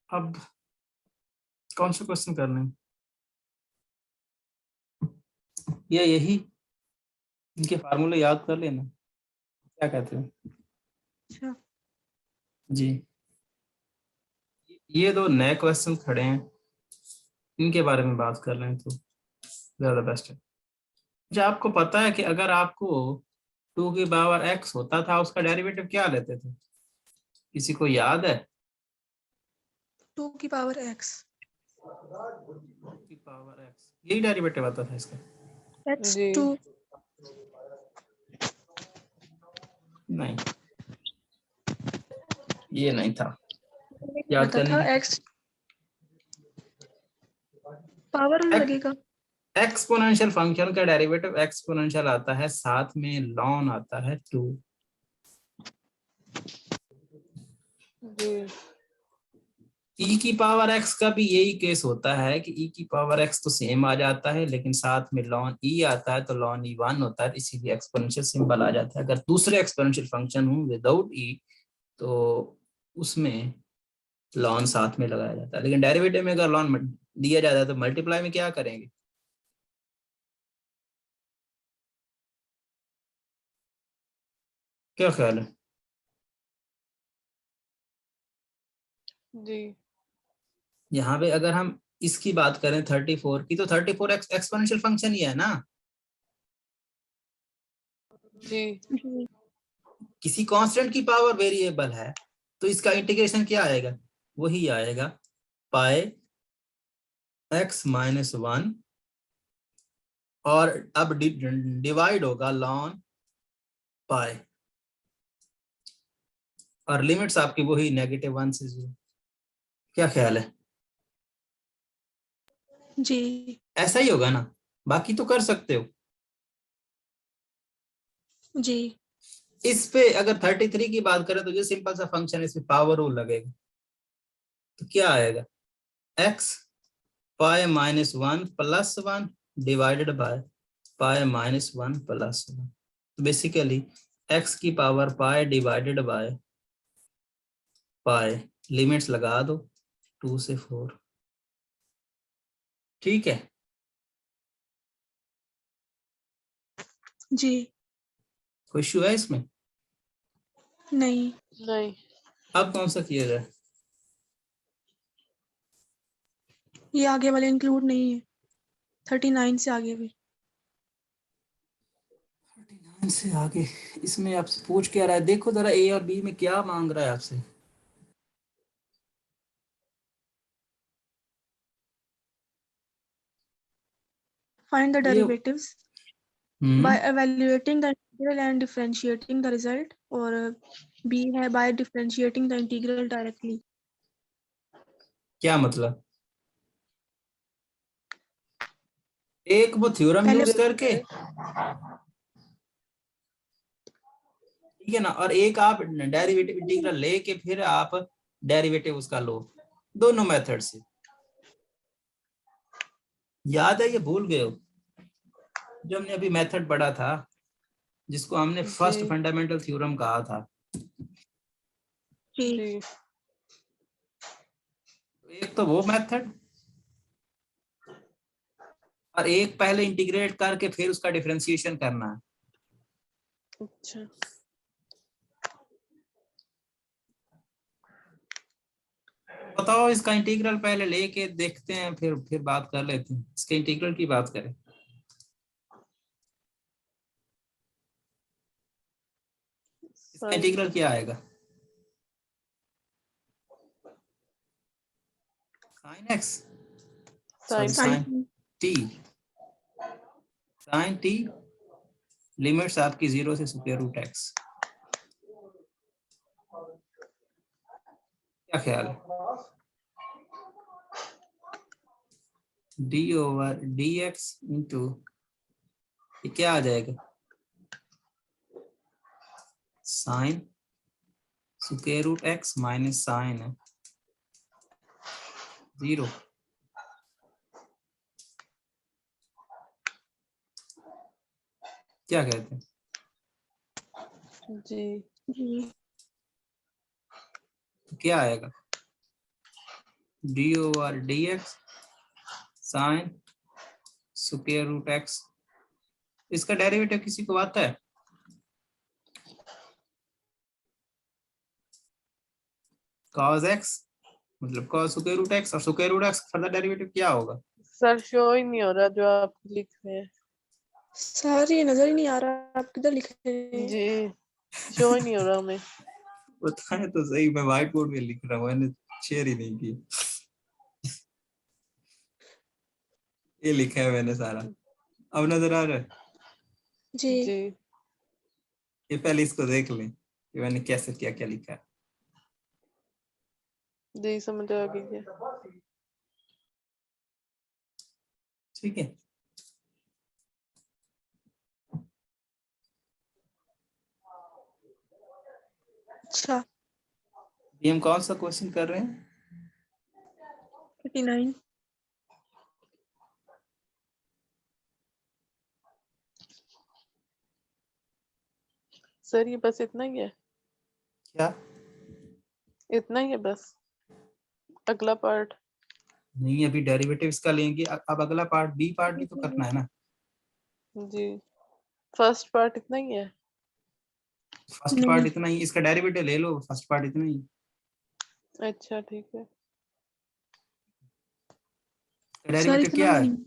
अब कौन सा क्वेश्चन करना है? या यही इनके फार्मूले याद कर लेना, क्या कहते हो? अच्छा, जी, ये दो नए क्वेश्चन खड़े हैं, इनके बारे में बात कर रहे हैं तो ज्यादा बेस्ट है। अच्छा, आपको पता है कि अगर आपको 2 की पावर x होता था, उसका डेरिवेटिव क्या लेते थे? किसी को याद है? 2 की पावर x 2 की पावर x, यही डेरिवेटिव आता था इसका? जी x2 नहीं, ये नहीं था। याद आता करने था की, x पावर लगेगा। एक्सपोनेंशियल फंक्शन का डेरिवेटिव एक्सपोनेंशियल आता है, साथ में लॉन आता है 2। जी e की पावर x का भी यही केस होता है कि e की पावर x तो सेम आ जाता है, लेकिन साथ में ln e आता है, तो ln e 1 होता है, इसीलिए एक्सपोनेंशियल सिंबल आ जाता है। अगर दूसरे एक्सपोनेंशियल फंक्शन हो विदाउट e, तो उसमें ln साथ में लगाया जाता है। लेकिन डेरिवेटिव में अगर ln दिया जाता है तो मल्टीप्लाई में क्या करेंगे? क्या ख्याल है? जी यहाँ पे अगर हम इसकी बात करें 34 की, तो 34 एक्सपोनेंशियल फंक्शन ही है ना। जी जी किसी कांस्टेंट की पावर वेरिएबल है, तो इसका इंटीग्रेशन क्या आएगा? वही आएगा, पाई x माइनस 1, और अब डिवाइड होगा ln पाई, और लिमिट्स आपकी वही -1 से 0। क्या ख्याल है? जी ऐसा ही होगा ना? बाकी तो कर सकते हो। जी इस पे अगर 33 की बात करें तो ये सिंपल सा फंक्शन है, इसमें पावर रूल लगेगा, तो क्या आएगा? x pi minus 1 plus 1 divided by pi minus 1 plus 1। तो बेसिकली x की power pi divided by pi, limits लगा दो 2 से 4। ठीक है, जी कोई इशू है इसमें? नहीं, नहीं अब कौन सा किया जाए? ये आगे वाले इंक्लूड नहीं है, 39 से आगे भी। 39 से आगे इसमें आपसे पूछ क्या रहा है? देखो जरा ए और बी में क्या मांग रहा है आपसे। Find the ये derivatives by evaluating the integral and differentiating the result, और B है by differentiating the integral directly। क्या मतलब? एक वो थ्योरम पहले यूज करके, ठीक है ना, और एक आप डेरिवेटिव इंटीग्रल लेके फिर आप डेरिवेटिव उसका लो, दोनों मेथड से। याद है, ये भूल गए हो जो हमने अभी मेथड पढ़ा था, जिसको हमने फर्स्ट जी फंडामेंटल थ्योरम कहा था? जी जी एक तो वो मेथड, और एक पहले इंटीग्रेट करके फिर उसका डिफरेंशिएशन करना है। अच्छा बताओ, इसका इंटीग्रल पहले लेके देखते हैं, फिर बात कर लेते हैं। इसके इंटीग्रल की बात करें, इसका साइन इंटीग्रल क्या आएगा? Sine x, sorry sine sine sine t, sine t, limits आपकी 0 से स्क्वायर रूट एक्स। क्या ख्याल है? D over d x into, ये क्या आ जाएगा? Sine square root x minus sine है 0। क्या कहते हैं? जी जी तो क्या आएगा? D over d x sine square root x. इसका डेरिवेटिव किसी को आता है? cos x मतलब cos स्क्वायर रूट एक्स, और square root x further derivative क्या होगा? सर शो ही नहीं हो रहा जो आप लिख रहे हैं। सर ये नजर ही नहीं आ रहा, आप किधर लिख रहे हैं? जी शो ही नहीं हो रहा हमें। बताए तो सही, मैं व्हाइट बोर्ड में लिख रहा हूँ, मैंने शेयर ही नहीं की। ये लिखा है मैंने सारा, अब नजर आ रहा है? जी जी ये पहले इसको देख लें कि मैंने कैसे क्या क्या लिखा है। जी समझ आ गई है। ठीक है, अच्छा। ये हम कौन सा क्वेश्चन कर रहे हैं? 39। सर ये बस इतना ही है? क्या? इतना ही है बस? अगला पार्ट? नहीं, अभी डेरिवेटिव इसका लेंगे, अब अगला पार्ट बी पार्ट भी तो करना है ना। जी फर्स्ट पार्ट इतना ही है? फर्स्ट नहीं, पार्ट इतना ही, इसका डेरिवेटिव ले लो, फर्स्ट पार्ट इतना ही। अच्छा ठीक है। सर डेरिवेटिव इतना क्या है? नहीं।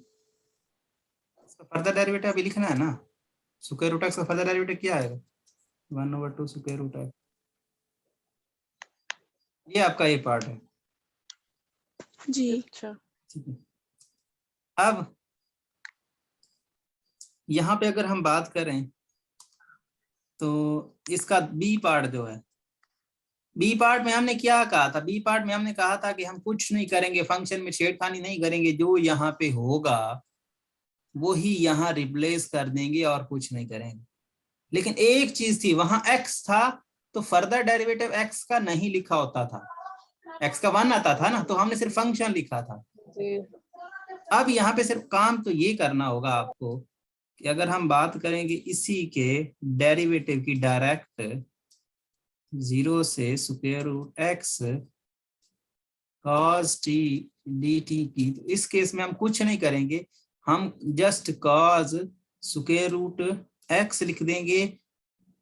इसका फर्दर डेरिवेटिव अभी लिखना है ना। स्क्वायर रूट एक्स का फर्दर डेरिवेटिव क्या आएगा? 1/2 स्क्वायर रूट एक्स। ये आपका ये पार्ट है। जी अच्छा ठीक है, अब यहाँ पे अगर हम बात करें तो इसका बी पार्ट जो है, बी पार्ट में हमने क्या कहा था? बी पार्ट में हमने कहा था कि हम कुछ नहीं करेंगे, फंक्शन में छेड़खानी नहीं करेंगे, जो यहाँ पे होगा वो ही यहाँ रिप्लेस कर देंगे और कुछ नहीं करेंगे। लेकिन एक चीज थी, वहां x था तो फर्दर डेरिवेटिव x का नहीं लिखा होता था, x का 1 आता था ना, तो हमने सिर्फ फंक्शन लिखा था। जी अब यहाँ पे सिर्फ काम तो ये करना होगा आपको कि अगर हम बात करेंगे इसी के डेरिवेटिव की डायरेक्ट 0 से square root x cos t dt की, तो इस केस में हम कुछ नहीं करेंगे, हम just cos square root x लिख देंगे।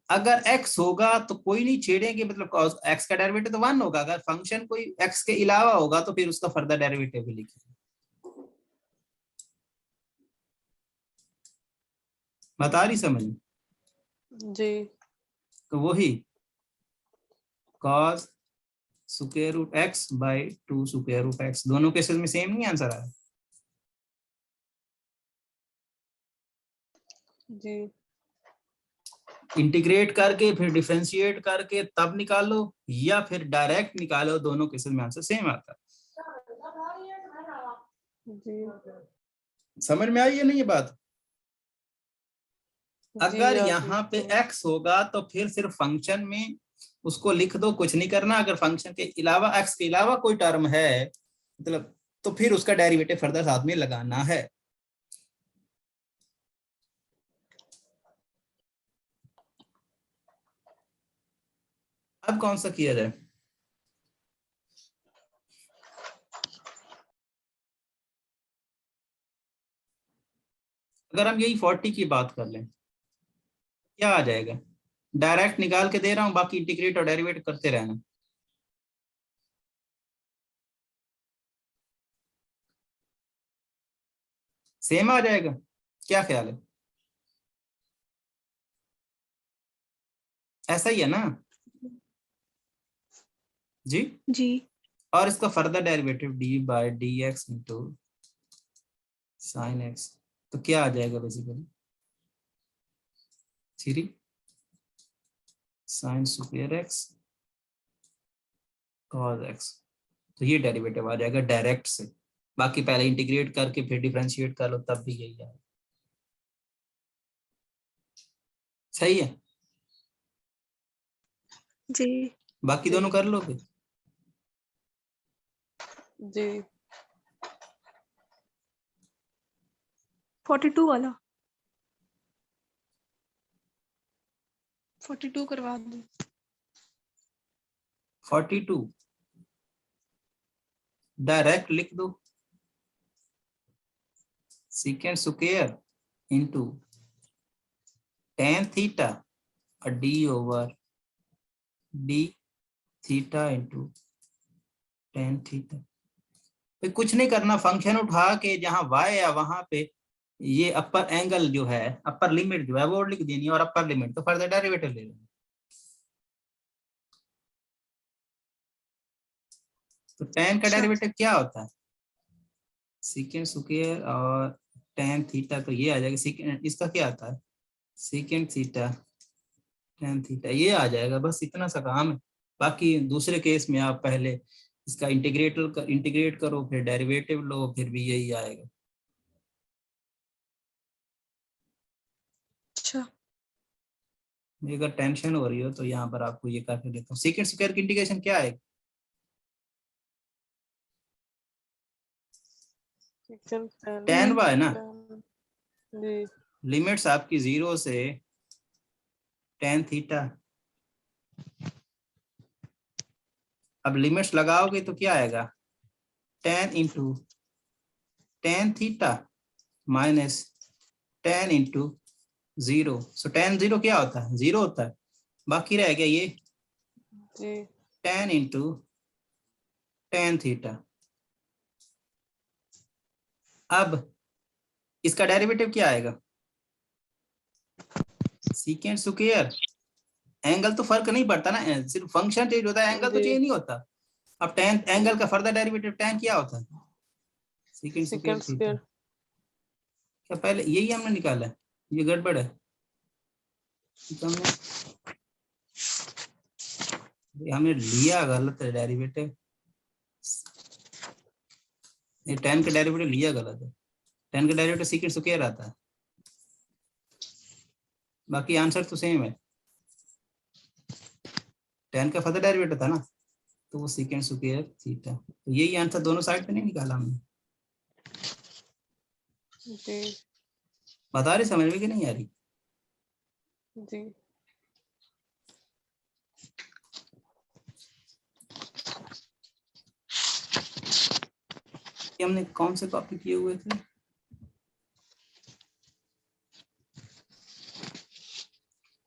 अगर x होगा तो कोई नहीं छेड़ेंगे, मतलब cos x का डेरिवेटिव तो 1 होगा, अगर फंक्शन कोई x के अलावा होगा तो फिर उसका फर्दर डेरिवेटिव भी लिखेंगे। बता रही समझ में? जी तो वही cos square root x by 2 square root x, दोनों केसेस में सेम नहीं आंसर आया? जी इंटीग्रेट करके फिर डिफरेंशिएट करके तब निकालो, या फिर डायरेक्ट निकालो, दोनों केसेस में आंसर सेम आता है। जी समझ में आई है नहीं ये बात? जी अगर आप यहाँ पे x होगा तो फिर सिर्फ फंक्शन में उसको लिख दो, कुछ नहीं करना। अगर फंक्शन के अलावा x के अलावा कोई टर्म है मतलब, तो फिर उसका डेरिवेटिव फर्दर साथ में लगाना है। अब कौन सा किया जाए? अगर हम यही 40 की बात कर लें, क्या आ जाएगा? डायरेक्ट निकाल के दे रहा हूं, बाकी इंटीग्रेट और डेरिवेट करते रहना। सेम आ जाएगा? क्या ख्याल है? ऐसा ही है ना जी? जी और इसका further derivative D by D x into sine x, तो क्या आ जाएगा basically? 3 sine square x cos x. तो ये डेरिवेटिव आ जाएगा डायरेक्ट से, बाकी पहले इंटीग्रेट करके फिर डिफरेंशिएट कर लो तब भी यही आएगा। सही है? जी बाकी दोनों कर लोगे? जी 42 वाला 42 करवा दो। 42 डायरेक्ट लिख दो second square into tan theta और d over d theta into tan theta. तो कुछ नहीं करना, फंक्शन उठा के जहां y है वहां पे ये अपर एंगल जो है, अपर लिमिट जो है वो लिख देनी और अपर लिमिट तो फर्दर डेरिवेटिव ले लेना। तो tan का अच्छा। डेरिवेटिव क्या होता है? सेकेंड स्क्वायर और tan थीटा, तो ये आ जाएगा सेकेंड, इसका क्या आता है सेकेंड थीटा tan थीटा, ये आ जाएगा। बस इतना सा काम है। बाकी दूसरे केस में आप पहले इसका इंटीग्रेट करो, फिर डेरिवेटिव लो, फिर भी यही आएगा। अच्छा। अगर टेंशन हो रही हो तो यहाँ पर आपको ये करके देता हूँ। सेकेंड स्क्वायर की इंटीग्रेशन क्या है? tan y ना, जी लिमिट्स आपकी 0 से tan थीटा। अब लिमिट्स लगाओगे तो क्या आएगा tan into tan theta minus tan into 0। सो tan 0 क्या होता है 0 होता है, बाकी रह गया ये जी tan इंटू tan थीटा। अब इसका डेरिवेटिव क्या आएगा सेकेंड स्क्वायर, एंगल तो फर्क नहीं पड़ता ना, सिर्फ फंक्शन चेंज होता है, एंगल तो जी चेंज नहीं होता। अब tan एंगल का फर्दर डेरिवेटिव tan क्या होता है second square second theta. Square क्या पहले यही हमने निकाला है? ये गड़बड़ है। तो हमने लिया गलत है डेरिवेटिव, ये tan का डेरिवेटिव लिया गलत है। tan का डेरिवेटिव सेकंड स्क्वायर आता है, बाकी आंसर तो सेम है। tan का फर्दर डेरिवेटिव था ना, तो वो सेकंड स्क्वायर थीटा। तो यही आंसर दोनों साइड पे नहीं निकाला हमने। जी बता रही समझ में कि नहीं आ रही? जी ये हमने कौन से कॉपी किए हुए थे?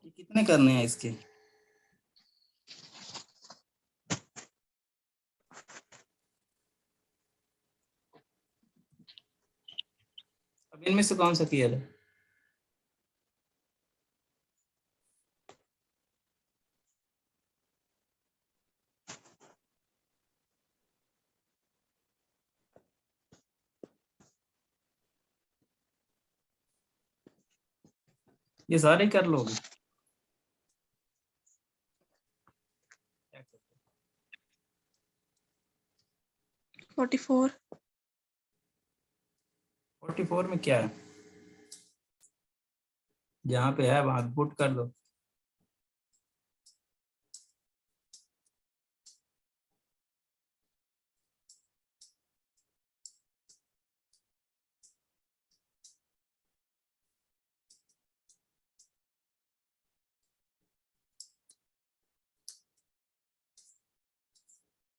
ये कितने करने हैं इसके? अब इनमें से कौन सा किया है? ये सारे कर लोगे? 44। 44 में क्या है? जहाँ पे है वहां पुट कर दो।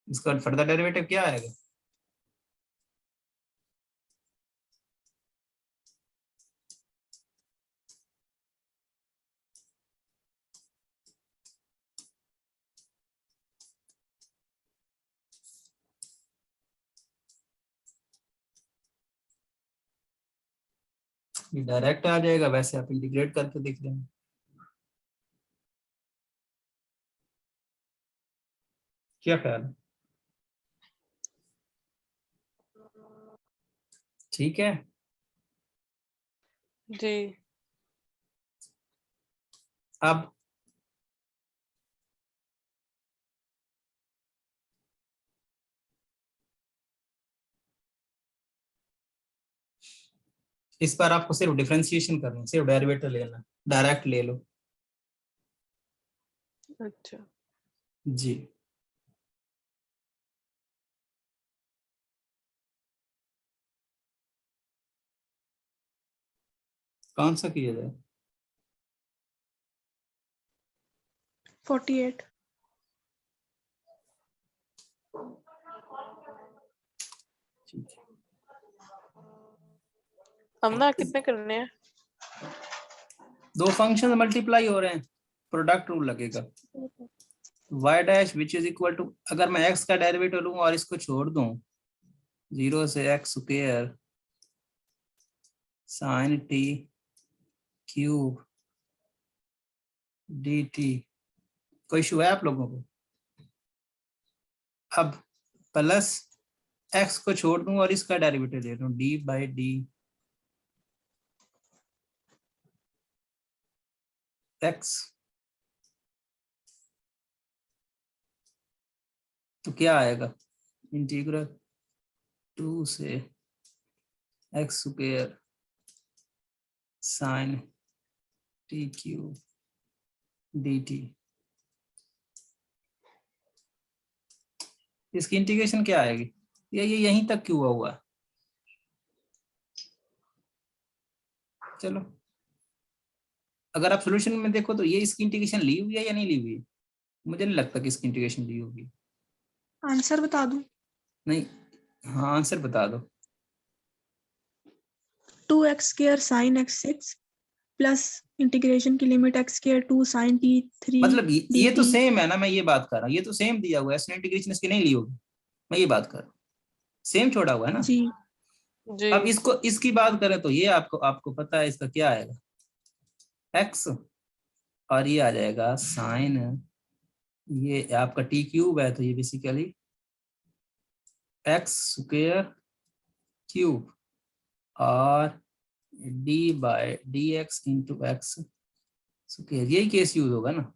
इसका फर्दर डेरिवेटिव क्या आएगा? ये डायरेक्ट आ जाएगा, वैसे आप इंटीग्रेट करके देख लेंगे। क्या ख्याल है? ठीक है। जी अब इस बार आपको सिर्फ डिफरेंशिएशन करना है, सिर्फ डेरिवेटिव लेना, डायरेक्ट ले लो। अच्छा जी कौन सा किया जाए? 48। ठीक है, हम ना कितने करने हैं? दो फंक्शन मल्टीप्लाई हो रहे हैं, प्रोडक्ट रूल लगेगा। y dash which is equal to, अगर मैं x का डेरिवेटिव लूं और इसको छोड़ दूं 0 से x square sin t cube dt, कोई इशू है आप लोगों को? अब प्लस x को छोड़ दूं और इसका डेरिवेटिव ले लूं d बाई डी x, तो क्या आएगा? इंटीग्रल 2 से x square sin t cube dt। इसकी इंटीग्रेशन क्या आएगी? ये यहीं तक क्यों हुआ है? चलो, अगर आप सॉल्यूशन में देखो तो ये इसकी इंटीग्रेशन ली हुई है या नहीं ली हुई है? मुझे नहीं लगता कि इसकी इंटीग्रेशन ली होगी। आंसर बता दूं? नहीं, हाँ आंसर बता दो। 2x square sin x6 plus integration की limit x square 2 sin t3 मतलब ये तो dt। सेम है ना, मैं ये बात कर रहा हूँ, ये तो सेम दिया हुआ है, इसने इंटीग्रेशन इसकी नहीं ली होगी, मैं ये बात कर रहा हूँ, सेम छोड़ा हुआ है ना। जी जी अब इसको इसकी बात करें तो ये आपको आपको पता है इसका क्या आएगा, x, और ये आ जाएगा साइन, ये आपका t क्यूब है तो ये बेसिकली x स्क्वायर क्यूब और d by d x into x square, यही केस यूज होगा ना।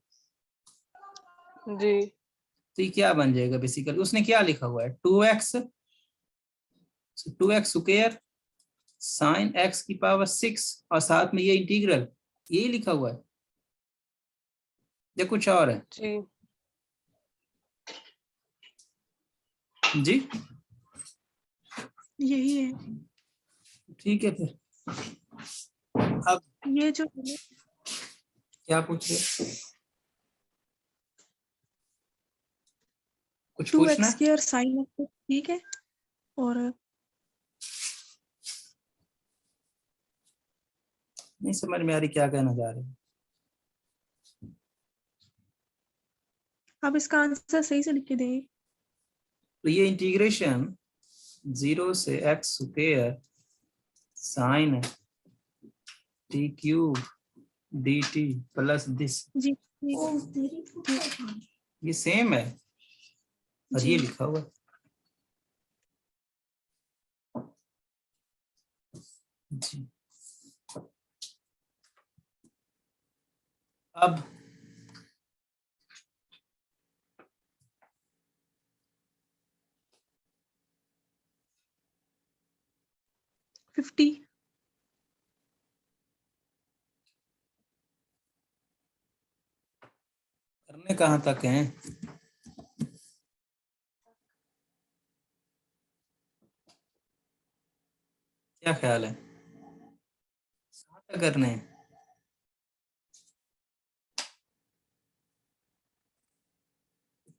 जी तो ये क्या बन जाएगा बेसिकली, उसने क्या लिखा हुआ है 2x स्क्वायर साइन x की पावर 6 और साथ में ये इंटीग्रल, यही लिखा हुआ है या कुछ और है? जी जी यही है। ठीक है फिर। अब ये जो क्या पूछ रहे, कुछ 2x पूछना है? स्क्वायर sin x, ठीक है, और नहीं समझ में आ रही क्या कहना चाह रहे हैं? आप इसका आंसर सही से लिख के देंगे। तो ये इंटीग्रेशन 0 से x square sine t cube dt plus this, जी ठीक। ये सेम है और जी ये लिखा हुआ है। जी अब फिफ्टी। करने कहाँ तक हैं? क्या ख्याल है कहाँ तक करने हैं?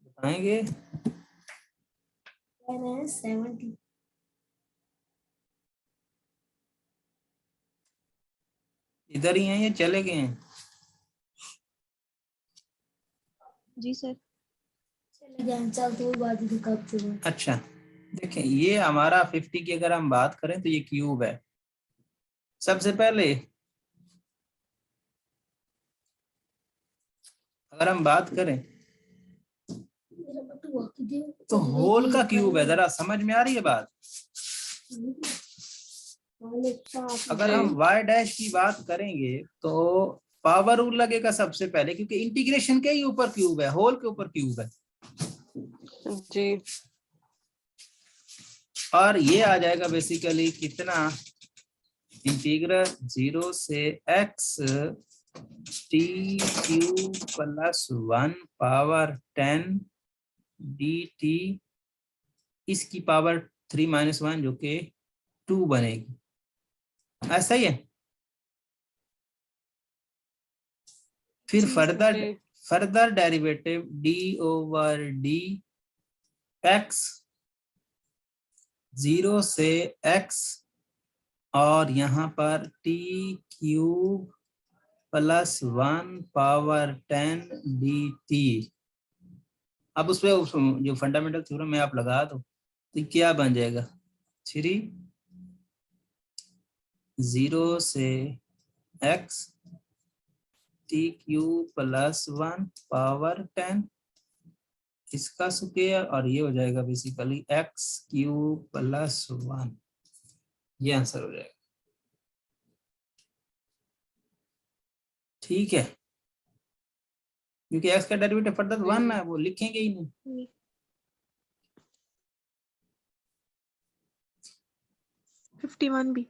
बताएंगे? 70। इधर ही हैं या चले गए हैं? जी सर। चले गए, चल तो बात ही कब चुके। अच्छा देखें, ये हमारा 50 की अगर हम बात करें तो ये क्यूब है। सबसे पहले अगर हम बात करें तो होल का क्यूब है, जरा समझ में आ रही है बात? अगर हम y डैश की बात करेंगे तो पावर रूल लगेगा सबसे पहले, क्योंकि इंटीग्रेशन के ही ऊपर क्यूब है, होल के ऊपर क्यूब है। जी और ये आ जाएगा बेसिकली कितना, इंटीग्रल 0 से x t cube plus 1 power 10 dt, इसकी पावर 3 - 1 जो कि 2 बनेगी, ऐसा ही है। फिर जी फर्दर डेरिवेटिव d/d x 0 से x और यहाँ पर t cube plus 1 power 10 dt। अब उसमें जो फंडामेंटल थ्योरम है आप लगा दो तो क्या बन जाएगा 3 0 से x t cube plus 1 power 10 इसका स्क्वायर और ये हो जाएगा बेसिकली x क्यूब प्लस 1। ये आंसर हो जाएगा। ठीक है, क्योंकि x का डेरिवेटिव फर्दर 1 है, वो लिखेंगे ही नहीं। 51 भी।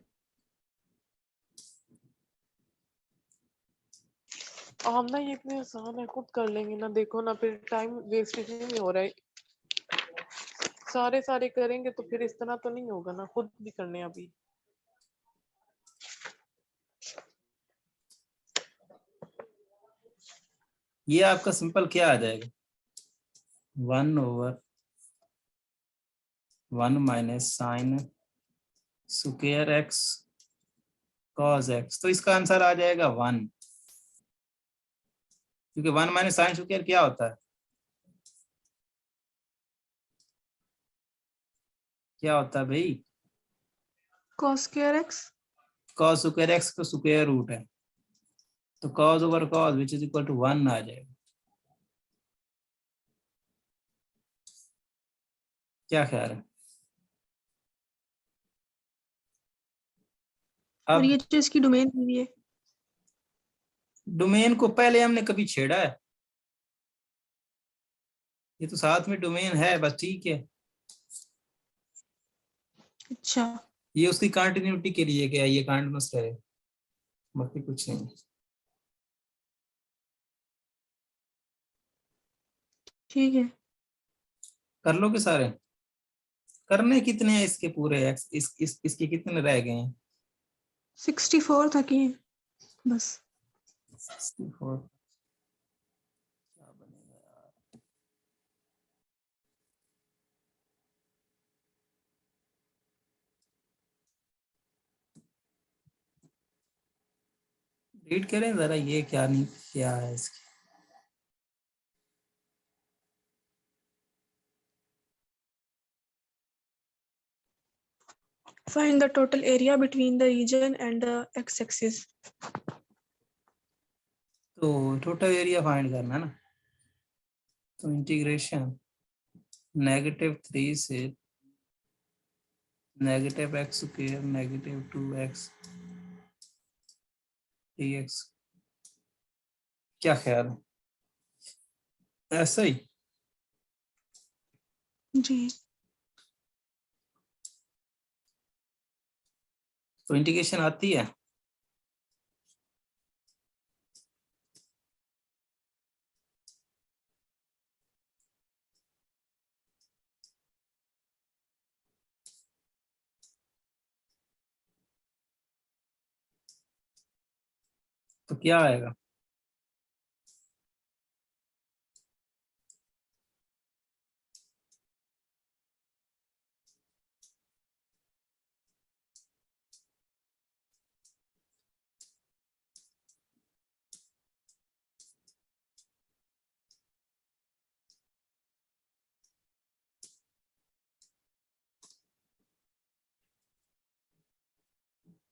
हम ना ये इतने आसान है, खुद कर लेंगे ना, देखो ना फिर टाइम वेस्ट नहीं हो रहा है। सारे करेंगे तो फिर इस तरह तो नहीं होगा ना, खुद भी करने हैं अभी। ये आपका सिंपल क्या आ जाएगा 1/1 minus sine square x cos x। तो इसका आंसर आ जाएगा 1, क्योंकि 1 माइनस साइन स्क्वायर क्या होता है, क्या होता है भाई, cos square x। cos square x का स्क्वायर रूट है, तो cos over cos which is equal to 1 आ जाएगा। क्या ख्याल है? और ये अब जो इसकी डोमेन दी हुई है, डोमेन को पहले हमने कभी छेड़ा है? ये तो साथ में डोमेन है बस, ठीक है। अच्छा ये उसकी कंटिन्यूटी के लिए क्या है, ये कंटिन्यूअस रहे, बाकी कुछ नहीं। ठीक है। कर लोगे सारे? करने कितने हैं इसके पूरे इसके कितने रह गए हैं? 64 तक ही है बस। 64 क्या बनेगा यार? रीड करें जरा, ये क्या नहीं क्या है इसकी। Find the total area between the region and the x-axis. तो टोटल एरिया फाइंड करना है ना, तो इंटीग्रेशन -3 से -x स्क्वायर -2x dx। क्या ख्याल है, ऐसा ही? जी। तो इंटीग्रेशन आती है, तो क्या आएगा?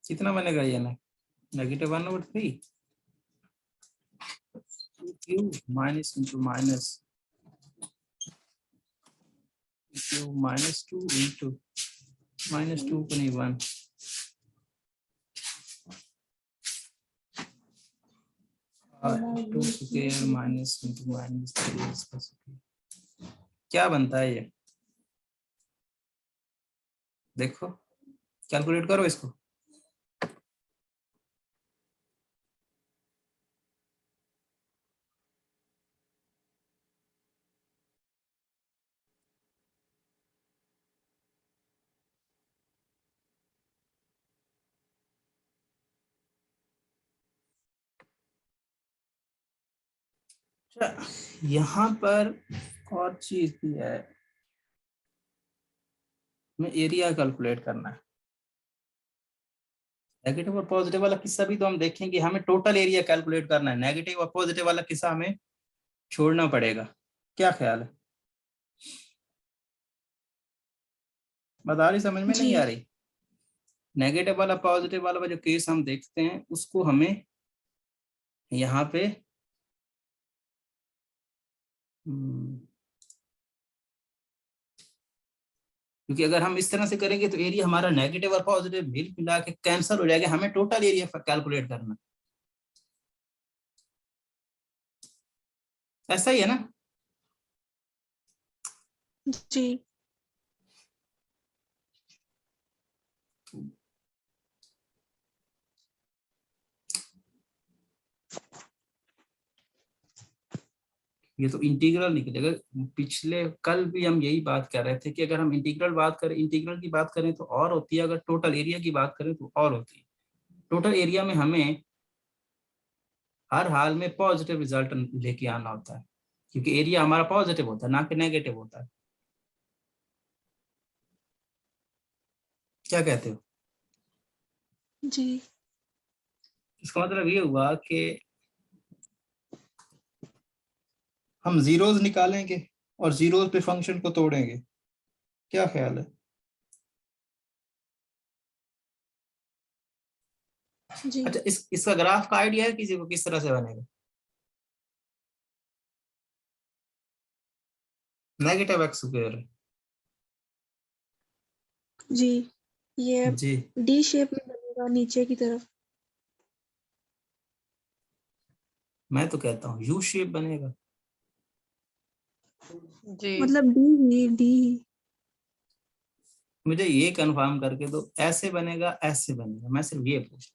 कितना बनेगा ये ना, -1/3 cube minus into minus cube -2 into -2 को नहीं 1 2 स्क्वायर माइनस इंटू माइनस 3 इसका स्क्वायर। क्या बनता है ये, देखो कैलकुलेट करो इसको। यहाँ पर और चीज भी है, हमें एरिया कैलकुलेट करना है। नेगेटिव और पॉजिटिव वाला किस्सा भी तो हम देखेंगे, हमें टोटल एरिया कैलकुलेट करना है, नेगेटिव और पॉजिटिव वाला किस्सा हमें छोड़ना पड़ेगा। क्या ख्याल है? बात आ रही समझ में? नहीं जी आ रही? नेगेटिव वाला पॉजिटिव वाला जो केस हम देखते हैं उसको हमें यहाँ पे क्योंकि अगर हम इस तरह से करेंगे तो एरिया हमारा नेगेटिव और पॉजिटिव मिल मिला के कैंसिल हो जाएगा, हमें टोटल एरिया कैलकुलेट करना। ऐसा ही है ना? जी ये तो इंटीग्रल निकलेगा। पिछले कल भी हम यही बात कर रहे थे कि अगर हम इंटीग्रल की बात करें तो और होती है, अगर टोटल एरिया की बात करें तो और होती है। टोटल एरिया में हमें हर हाल में पॉजिटिव रिजल्ट लेके आना होता है, क्योंकि एरिया हमारा पॉजिटिव होता है ना कि नेगेटिव होता है। क्या कहते हो? जी इसका मतलब ये हुआ कि हम जीरोस निकालेंगे और जीरोस पे फंक्शन को तोड़ेंगे। क्या ख्याल है? जी अच्छा, इसका ग्राफ का आइडिया है किसी को, किस तरह से बनेगा? Negative x square. जी ये जी डी शेप में बनेगा नीचे की तरफ। मैं तो कहता हूँ यू शेप बनेगा। जी मतलब डी मुझे ये कंफर्म करके दो, ऐसे बनेगा ऐसे बनेगा, मैं सिर्फ ये पूछ।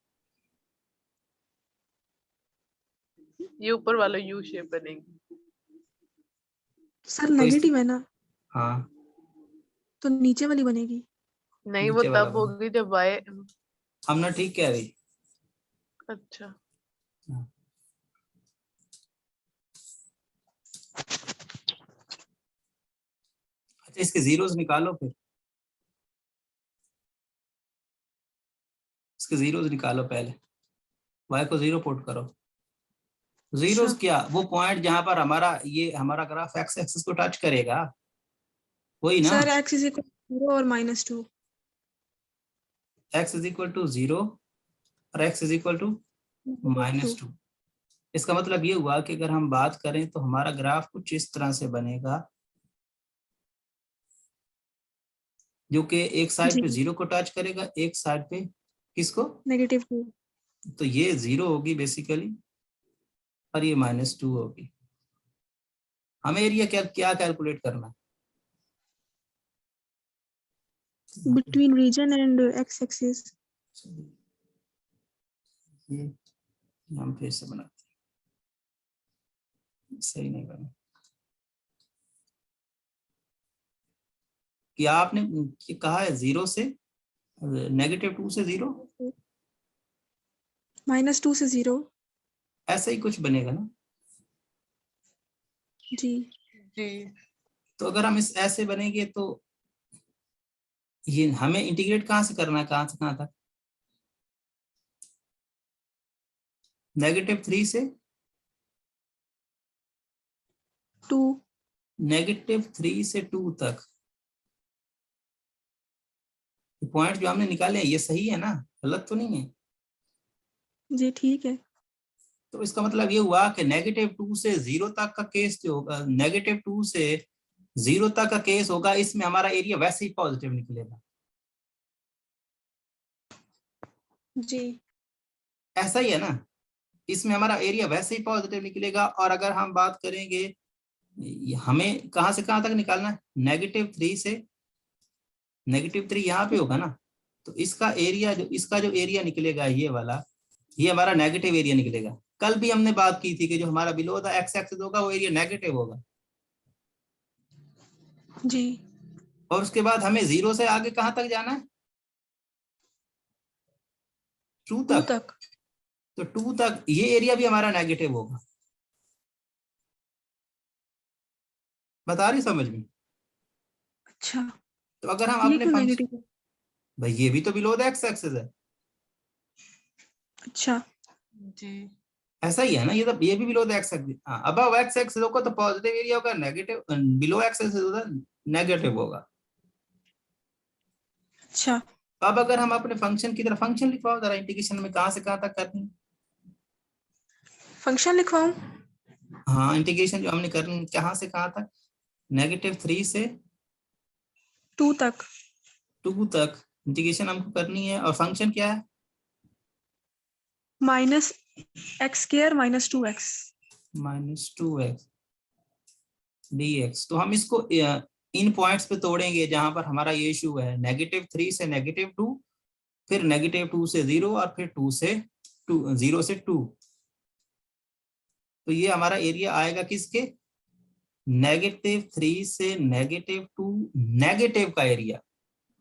ये ऊपर वाला यू शेप बनेगी। सर तो इस नेगेटिव है ना, हाँ तो नीचे वाली बनेगी। नहीं वो नीचे वाला तब बना, होगी जब वाई। हम ना ठीक कह रही। अच्छा हाँ। अच्छा, इसके जीरोस निकालो फिर, इसके जीरोस निकालो पहले, y को जीरो पुट करो। जीरोस अच्छा क्या, वो पॉइंट जहां पर हमारा ग्राफ एक्स एक्सिस को टच करेगा, वही ना? सर एक्स इज इक्वल 0 और -2। x इज इक्वल टू 0 और x इज इक्वल टू -2। -2। इसका मतलब ये हुआ कि अगर हम बात करें तो हमारा ग्राफ कुछ इस तरह से बनेगा, जो कि एक साइड जी पे 0 को टच करेगा, एक साइड पे किसको? -2। तो ये 0 होगी बेसिकली और ये -2 होगी। हमें एरिया क्या क्या कैलकुलेट करना है? between region and x axis। ये हम फिर से बनाते हैं, सही नहीं बना। क्या आपने कहा है 0 से -2 से 0, -2 से 0। ऐसा ही कुछ बनेगा ना? जी जी तो अगर हम इस ऐसे बनेंगे तो ये हमें इंटीग्रेट कहाँ से करना है, कहाँ से कहाँ तक? -3 से 2। -3 से 2 तक। पॉइंट जो हमने निकाले हैं ये सही है ना, गलत तो नहीं है? जी ठीक है। तो इसका मतलब ये हुआ कि -2 से 0 तक का केस जो होगा, -2 से 0 तक का केस होगा, इसमें हमारा एरिया वैसे ही पॉजिटिव निकलेगा। जी ऐसा ही है ना? इसमें हमारा एरिया वैसे ही पॉजिटिव निकलेगा। और अगर हम बात करेंगे हमें कहां से कहां तक निकालना है, -3 से -3 यहाँ पे होगा ना, तो इसका जो एरिया निकलेगा ये वाला, ये हमारा नेगेटिव एरिया निकलेगा। कल भी हमने बात की थी कि जो हमारा बिलो द एक्स एक्सिस होगा वो एरिया नेगेटिव होगा। जी और उसके बाद हमें 0 से आगे कहां तक जाना है? 2 2 तक। तक। तो 2 तक ये एरिया भी हमारा नेगेटिव होगा। बता रही समझ में? अच्छा तो अगर हम ये अपने क्यों फंक्शन, नेगेटिव है? भाई ये भी तो बिलो द एक्स एक्सिस है, अच्छा जी ऐसा ही है ना, ये भी बिलो द एक्स एक्सिस। हाँ, अबव एक्स एक्सिस होगा तो पॉजिटिव एरिया होगा, नेगेटिव बिलो एक्स एक्सिस होगा नेगेटिव होगा। अच्छा तो अब अगर हम अपने फंक्शन की तरफ, फंक्शन लिखवाओ जरा, इंटीग्रेशन में कहाँ से कहाँ तक करनी है। फंक्शन लिखवाऊं? हाँ, इंटीग्रेशन जो हमने करनी कहाँ से कहाँ तक, -3 से 2 तक। 2 तक इंटीग्रेशन हमको करनी है। और फंक्शन क्या है, -x² - 2x। -2x dx। तो हम इसको इन पॉइंट्स पे तोड़ेंगे जहां पर हमारा ये इशू है, -3 से -2, फिर -2 से 0, और फिर 2 से 2, 0 से 2। तो ये हमारा एरिया आएगा किसके, -3 से -2, नेगेटिव का एरिया।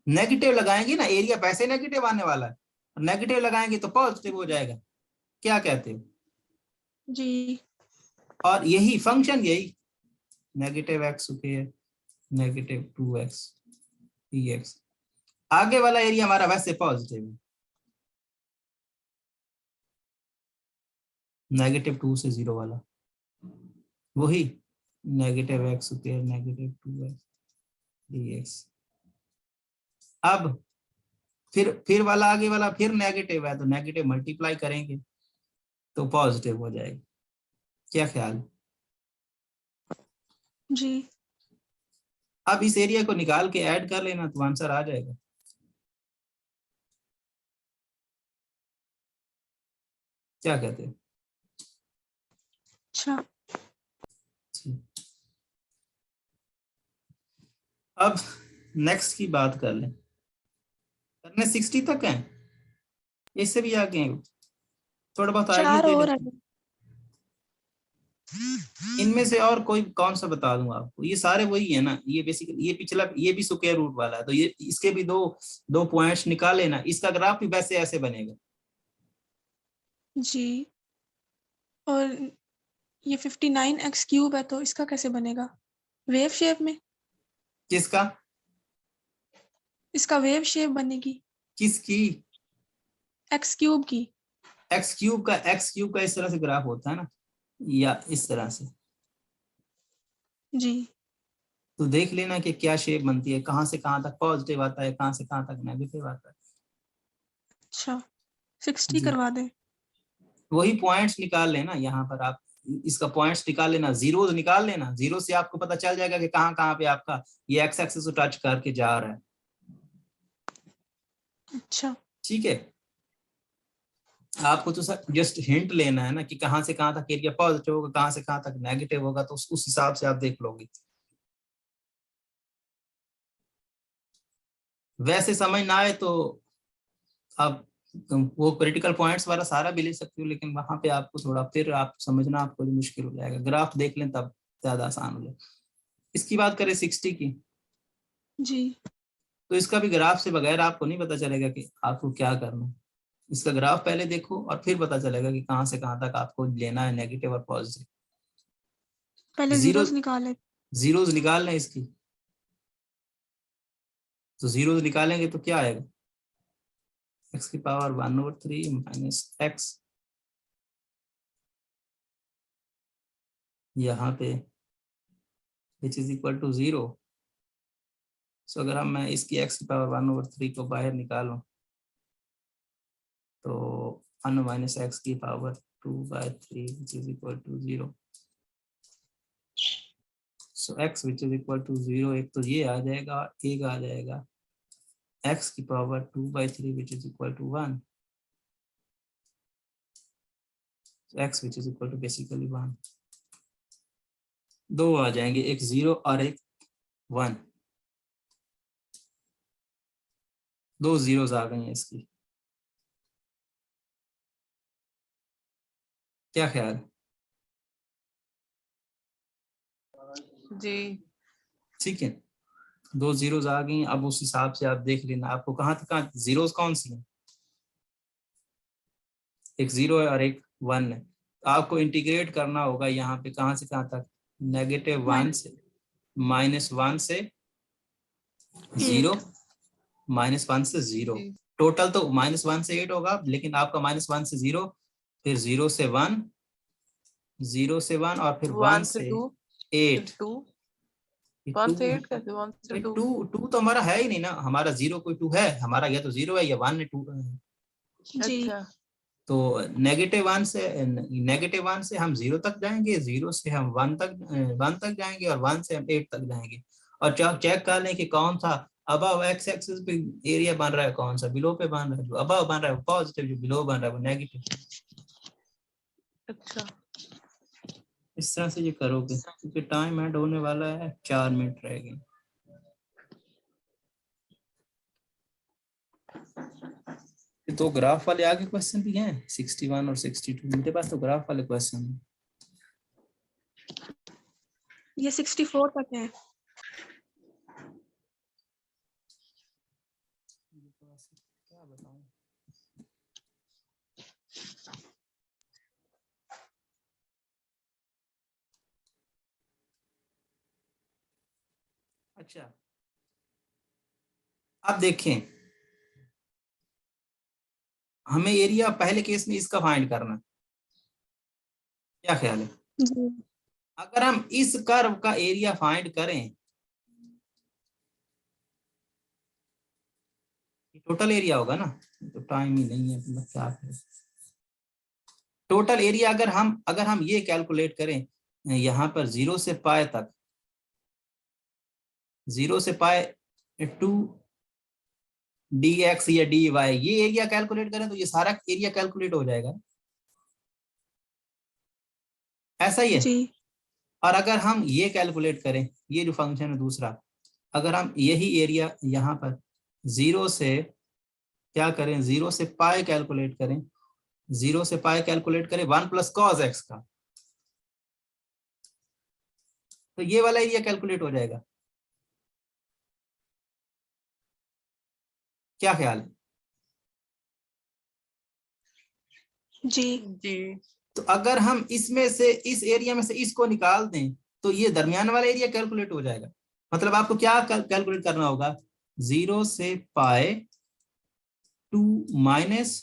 नेगेटिव लगाएंगे ना, एरिया वैसे नेगेटिव आने वाला है, नेगेटिव लगाएंगे तो पॉजिटिव हो जाएगा। क्या कहते हो? जी और यही फंक्शन, यही -x स्क्वायर -2x dx, आगे वाला एरिया हमारा वैसे पॉजिटिव है, -2 से 0 वाला, वही -x स्क्वायर -2x dx। अब फिर वाला आगे वाला फिर नेगेटिव है, तो नेगेटिव मल्टीप्लाई करेंगे तो पॉजिटिव हो जाएगा। क्या ख्याल है? जी अब इस एरिया को निकाल के ऐड कर लेना तो आंसर आ जाएगा। क्या कहते हैं? अच्छा अब नेक्स्ट की बात कर लें, करने 60 तक है, इससे भी आगे हैं, थोड़ा बहुत आइडिया 4 दे और है। लेते हैं। इनमें से और कोई कौन सा बता दूं आपको, ये सारे वही है ना, ये बेसिकली ये पिछला ये भी स्क्वायर रूट वाला है, तो ये इसके भी दो पॉइंट्स निकाले ना, इसका ग्राफ भी वैसे ऐसे बनेगा। जी और ये 59x³ है, तो इसका कैसे बनेगा वेव शेप में? किसका? इसका वेव शेप बनेगी किसकी? x³ की। x³ का इस तरह से ग्राफ होता है ना, या इस तरह से। जी तो देख लेना कि क्या शेप बनती है, कहाँ से कहाँ तक पॉजिटिव आता है, कहाँ से कहाँ तक नेगेटिव आता है। अच्छा 60 जी, करवा दें। वही पॉइंट्स निकाल लेना, यहाँ पर आप इसका पॉइंट्स निकाल लेना, जीरोस निकाल लेना, जीरो से आपको पता चल जाएगा कि कहाँ कहाँ पे आपका ये एक्स एक्सिस को टच करके जा रहा है। अच्छा ठीक है, आपको तो सर जस्ट हिंट लेना है ना कि कहाँ से कहाँ तक एरिया पॉजिटिव होगा, कहाँ से कहाँ तक नेगेटिव होगा, तो उस हिसाब से आप देख लोगे। वैसे समझ ना आए तो आप वो क्रिटिकल पॉइंट्स वाला सारा भी ले सकते हो, लेकिन वहां पे आपको थोड़ा फिर आप समझना आपको भी मुश्किल हो जाएगा, ग्राफ देख लें तब ज्यादा आसान हो जाए। इसकी बात करें 60 की, जी तो इसका भी ग्राफ से बगैर आपको नहीं पता चलेगा कि आपको क्या करना है। इसका ग्राफ पहले देखो और फिर पता चलेगा कि कहाँ से कहाँ तक आपको लेना है, नेगेटिव और पॉजिटिव। पहले जीरो जीरोस निकाले। जीरोस निकाल लें इसकी, तो जीरोस निकालेंगे तो क्या आएगा, x³ 1/3 - x, यहाँ पे which is equal to 0। सो अगर हम मैं इसकी x³ 1/3 को बाहर निकालूं तो 1 - x³ 2/3 which is equal to 0। So x which is equal to 0, एक तो ये आ जाएगा, एक आ जाएगा x³ 2/3 which is equal to 1, so x which is equal to basically 1। दो आ जाएंगे, एक 0 और एक 1, दो जीरोस आ गई हैं इसकी। क्या ख्याल? जी ठीक है, दो जीरोस आ गई। अब उस हिसाब से आप देख लेना आपको कहाँ तक, कहाँ जीरोस कौन सी हैं, एक 0 है और एक 1 है। तो आपको इंटीग्रेट करना होगा यहाँ पे कहाँ से कहाँ तक, -1 से -1 से 0 -1 से 0, जी। टोटल तो -1 से 8 होगा, लेकिन आपका -1 से 0, फिर 0 से 1, 0 से 1 और फिर 1 1 से से 2 8। 2 ये 1 से 2 8 कैसे 1 से 2 2 तो हमारा है ही नहीं ना, हमारा 0 कोई 2 है, हमारा या तो 0 है या 1 है, 2 है। जी अच्छा तो -1 से हम 0 तक जाएंगे, 0 से हम 1 तक जाएंगे और 1 से हम 8 तक जाएंगे। और चेक कर लें कि कौन सा अबव एक्स एक्सिस पे एरिया बन रहा है, कौन सा बिलो पे बन रहा है। जो अबव बन रहा है वो पॉजिटिव, जो बिलो बन रहा है वो नेगेटिव। अच्छा इस तरह से ये करोगे, क्योंकि टाइम एंड होने वाला है, 4 मिनट रह गए। तो ग्राफ वाले आगे क्वेश्चन भी हैं 61 और 62, मेरे पास तो ग्राफ वाले क्वेश्चन हैं। ये 64 तक है। क्या बताऊं, अच्छा अब देखें, हमें एरिया पहले केस में इसका फाइंड करना, क्या ख्याल है? जी अगर हम इस कर्व का एरिया फाइंड करें, टोटल एरिया होगा ना, तो टाइम ही नहीं है, मतलब क्या करें। टोटल एरिया अगर हम ये कैलकुलेट करें, यहाँ पर 0 से पाए तक, 0 से पाए 2 dx या dy, ये एरिया कैलकुलेट करें तो ये सारा एरिया कैलकुलेट हो जाएगा, ऐसा ही है। जी और अगर हम ये कैलकुलेट करें, ये जो फंक्शन है दूसरा, अगर हम यही एरिया यहाँ पर 0 से क्या करें, 0 से पाए कैलकुलेट करें, 0 से पाए कैलकुलेट करें 1 + cos x का, तो ये वाला एरिया कैलकुलेट हो जाएगा। क्या ख्याल है? जी जी तो अगर हम इसमें से, इस एरिया में से इसको निकाल दें, तो ये दरमियान वाला एरिया कैलकुलेट हो जाएगा। मतलब आपको क्या कैलकुलेट करना होगा, 0 से पाए 2 -1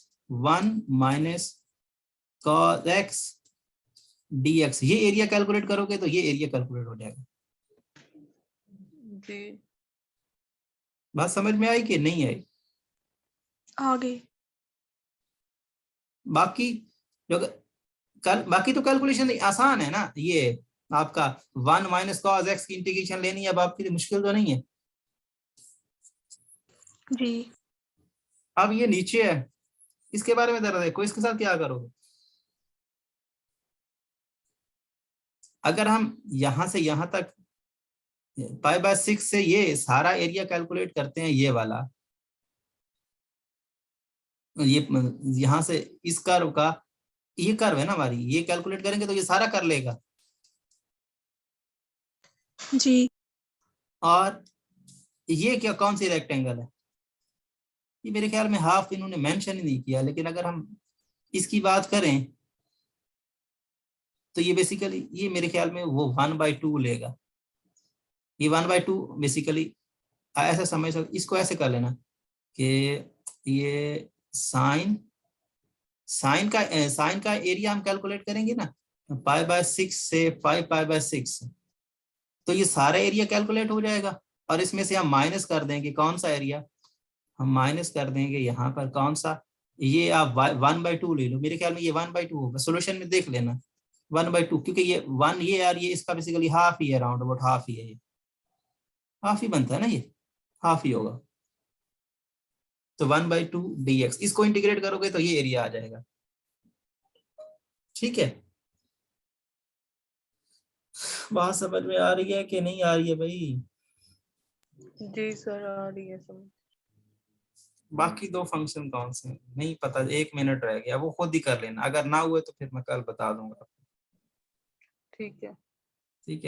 - cos x dx, ये एरिया कैलकुलेट करोगे तो ये एरिया कैलकुलेट हो जाएगा। जी बात समझ में आई कि नहीं आई? आगे बाकी जो बाकी तो कैलकुलेशन आसान है ना, ये आपका 1 - cos x की इंटीग्रेशन लेनी है, अब आपके लिए मुश्किल तो नहीं है। जी अब ये नीचे है, इसके बारे में जरा देखो, इसके साथ क्या करोगे। अगर हम यहां से यहां तक π/6 से ये सारा एरिया कैलकुलेट करते हैं, ये वाला, ये यहां से इस कर्व का, ये कर्व है ना हमारी, ये कैलकुलेट करेंगे तो ये सारा कर लेगा। जी और ये क्या, कौन सी रेक्टेंगल है, ये मेरे ख्याल में हाफ इन्होंने मेंशन ही नहीं किया, लेकिन अगर हम इसकी बात करें तो ये बेसिकली, ये मेरे ख्याल में वो 1/2 लेगा। ये 1/2 बेसिकली ऐसा समझ सकते, इसको ऐसे कर लेना कि ये साइन का एरिया हम कैलकुलेट करेंगे ना, π/6 से 5π/6, तो ये सारा एरिया कैलकुलेट हो जाएगा। और इसमें से हम माइनस कर देंगे, कौन सा एरिया हम माइनस कर देंगे, यहाँ पर कौन सा, ये आप 1/2 ले लो, मेरे ख्याल में ये 1/2 होगा, सोल्यूशन में देख लेना 1/2, क्योंकि ये 1 ये यार, ये इसका बेसिकली हाफ ही है, अराउंड अबाउट हाफ ही है, ये हाफ ही बनता है ना, ये हाफ ही होगा। तो 1/2 dx, इसको इंटीग्रेट करोगे तो ये एरिया आ जाएगा। ठीक है, बात समझ में आ रही है कि नहीं आ रही है भाई? जी सर आ रही है समझ। बाकी दो फंक्शन कौन से हैं? नहीं पता, 1 मिनट रह गया, वो खुद ही कर लेना, अगर ना हुए तो फिर मैं कल बता दूंगा। ठीक है। ठीक है।